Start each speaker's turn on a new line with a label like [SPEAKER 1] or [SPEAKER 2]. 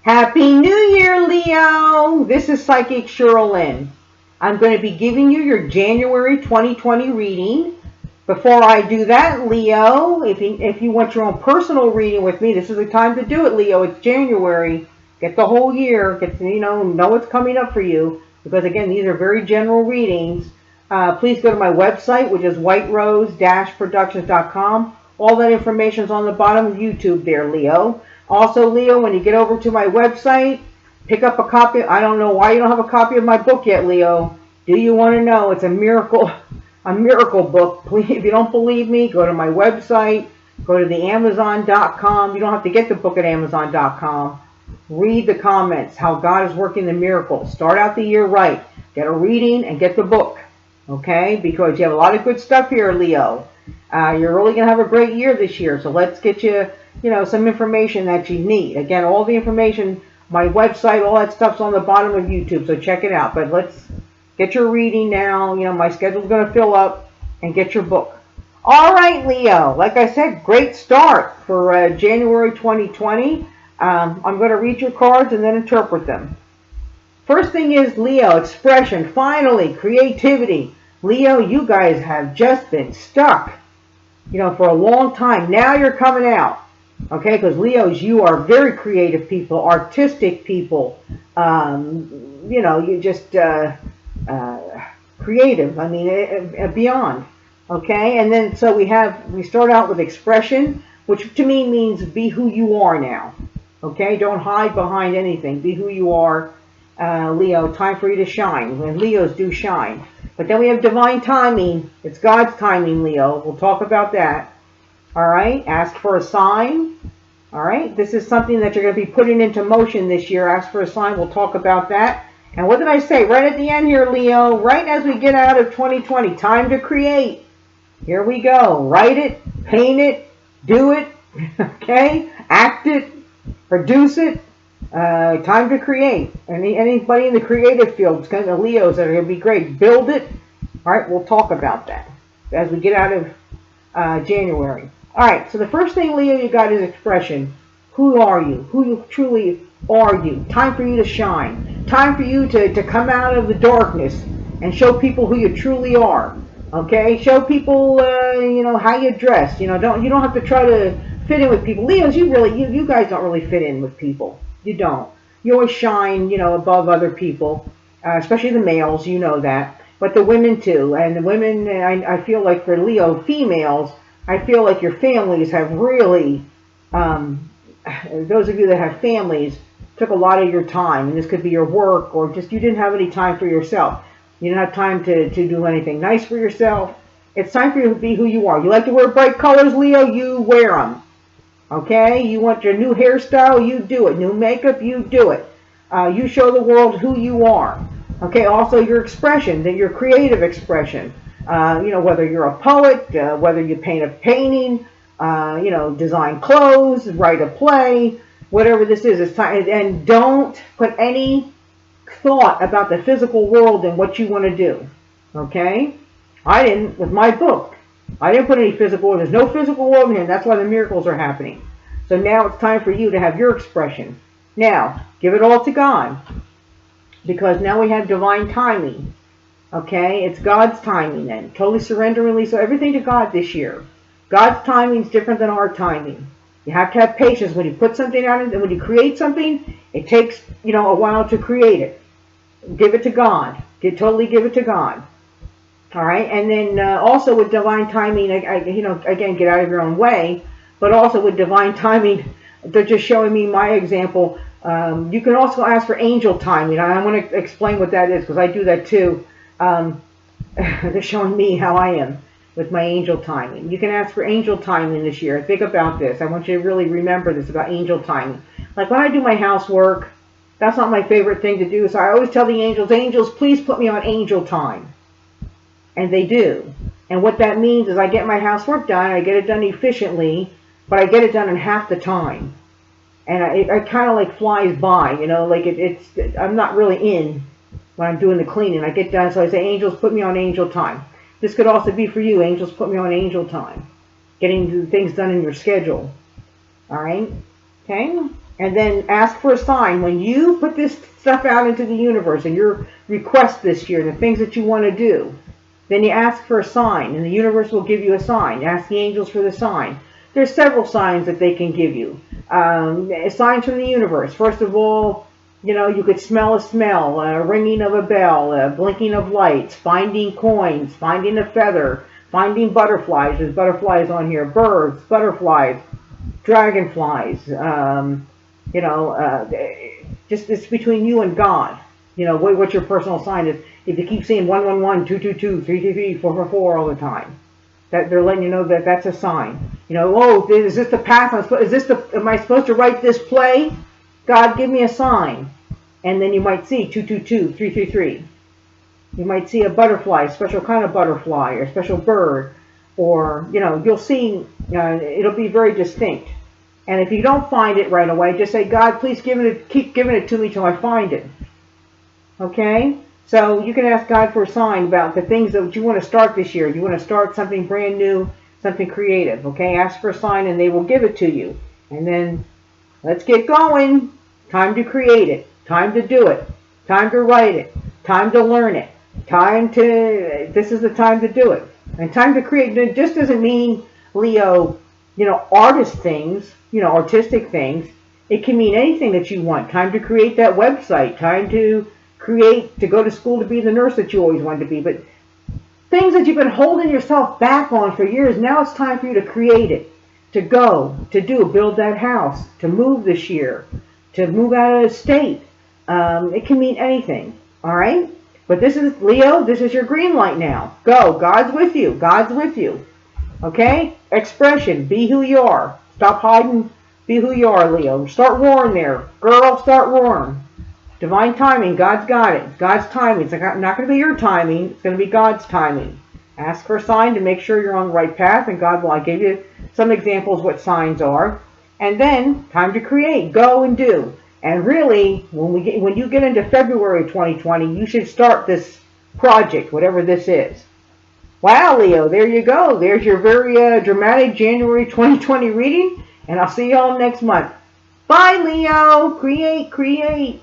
[SPEAKER 1] Happy New Year, Leo! This is Psychic Cheryl Lynn. I'm going to be giving you your January 2020 reading. Before I do that, Leo, if you want your own personal reading with me, this is the time to do it, Leo. It's January. Get the whole year. Know what's coming up for you. Because again, these are very general readings. Please go to my website, which is whiterose-productions.com. All that information is on the bottom of YouTube there, Leo. Also, Leo, when you get over to my website, pick up a copy. I don't know why you don't have a copy of my book yet, Leo. Do you want to know? It's a miracle book. Please, if you don't believe me, go to my website. Go to the Amazon.com. You don't have to get the book at Amazon.com. Read the comments, how God is working the miracles. Start out the year right. Get a reading and get the book. Okay? Because you have a lot of good stuff here, Leo. You're really going to have a great year this year. So let's get you, some information that you need. Again, all the information, my website, all that stuff's on the bottom of YouTube. So check it out. But let's get your reading now. My schedule's going to fill up, and get your book. All right, Leo. Like I said, great start for January 2020. I'm going to read your cards and then interpret them. First thing is, Leo, expression. Finally, creativity. Leo, you guys have just been stuck, for a long time. Now you're coming out. Okay, because Leos, you are very creative people, artistic people. You just creative. I mean, beyond. Okay, and then so we start out with expression, which to me means be who you are now. Okay, don't hide behind anything. Be who you are, Leo. Time for you to shine. When Leos do shine. But then we have divine timing. It's God's timing, Leo. We'll talk about that. All right, ask for a sign. All right, this is something that you're going to be putting into motion this year. Ask for a sign. We'll talk about that. And what did I say right at the end here, Leo? Right as we get out of 2020, time to create. Here we go. Write it, paint it, do it, okay? Act it, produce it. Time to create. Anybody in the creative field, it's kind of Leos that are going to be great. Build it. All right, we'll talk about that as we get out of January. All right, so the first thing, Leo, you got is expression. Who are you? Who you truly are you? Time for you to shine. Time for you to come out of the darkness and show people who you truly are. Okay, show people, how you dress. You don't have to try to fit in with people. Leos, you guys don't really fit in with people. You don't. You always shine, above other people, especially the males. You know that, but the women too. And the women, I feel like for Leo females, I feel like your families have really, those of you that have families, took a lot of your time. And this could be your work, or just you didn't have any time for yourself. You don't have time to do anything nice for yourself. It's time for you to be who you are. You like to wear bright colors, Leo? You wear them. Okay? You want your new hairstyle? You do it. New makeup? You do it. You show the world who you are. Okay? Also, your expression, your creative expression. Whether you're a poet, whether you paint a painting, design clothes, write a play, whatever this is. It's time. And don't put any thought about the physical world and what you want to do. Okay? I didn't with my book. I didn't put any physical world. There's no physical world in here. That's why the miracles are happening. So now it's time for you to have your expression. Now, give it all to God. Because now we have divine timing. Okay? It's God's timing then. Totally surrender and release everything to God this year. God's timing is different than our timing. You have to have patience. When you put something out and when you create something, it takes, a while to create it. Give it to God. Totally give it to God. All right, and then also with divine timing, again, get out of your own way. But also with divine timing, they're just showing me my example. You can also ask for angel timing. I want to explain what that is because I do that too. They're showing me how I am with my angel timing. You can ask for angel timing this year. Think about this. I want you to really remember this about angel timing. Like when I do my housework, that's not my favorite thing to do. So I always tell the angels, please put me on angel time. And they do. And what that means is I get my housework done, I get it done efficiently, but I get it done in half the time. And it kind of like flies by, I'm not really in when I'm doing the cleaning. I get done, so I say, angels, put me on angel time. This could also be for you. Angels, put me on angel time. Getting things done in your schedule. All right? Okay? and then ask for a sign. When you put this stuff out into the universe and your request this year, the things that you want to do, then you ask for a sign, and the universe will give you a sign. Ask the angels for the sign. There's several signs that they can give you. Signs from the universe. First of all, you could smell a smell, a ringing of a bell, a blinking of lights, finding coins, finding a feather, finding butterflies. There's butterflies on here. Birds, butterflies, dragonflies. Just it's between you and God. What your personal sign is. If you keep saying 111, 222, 333, 444 all the time, that they're letting you know that that's a sign. Is this the path? Am I supposed to write this play? God, give me a sign. And then you might see 222, 333. You might see a butterfly, a special kind of butterfly, or a special bird, or you'll see. It'll be very distinct. And if you don't find it right away, just say, God, please keep giving it to me till I find it. Okay? So you can ask God for a sign about the things that you want to start this year. You want to start something brand new, something creative. Okay? Ask for a sign and they will give it to you. And then let's get going. Time to create it. Time to do it. Time to write it. Time to learn it. This is the time to do it. And time to create, it just doesn't mean, Leo, artist things, artistic things. It can mean anything that you want. Time to create that website. Time to go to school to be the nurse that you always wanted to be. But things that you've been holding yourself back on for years, now it's time for you to create it. To go, to build that house, to move this year, to move out of the state. It can mean anything. All right? But this is, Leo, this is your green light now. Go. God's with you. God's with you. Okay? Expression. Be who you are. Stop hiding. Be who you are, Leo. Start roaring there. Girl, start roaring. Divine timing. God's got it. God's timing. It's not going to be your timing. It's going to be God's timing. Ask for a sign to make sure you're on the right path, and God will. I gave you some examples what signs are. And then, time to create. Go and do. And really, when you get into February 2020, you should start this project, whatever this is. Wow, Leo, there you go. There's your very dramatic January 2020 reading, and I'll see you all next month. Bye, Leo. Create, create.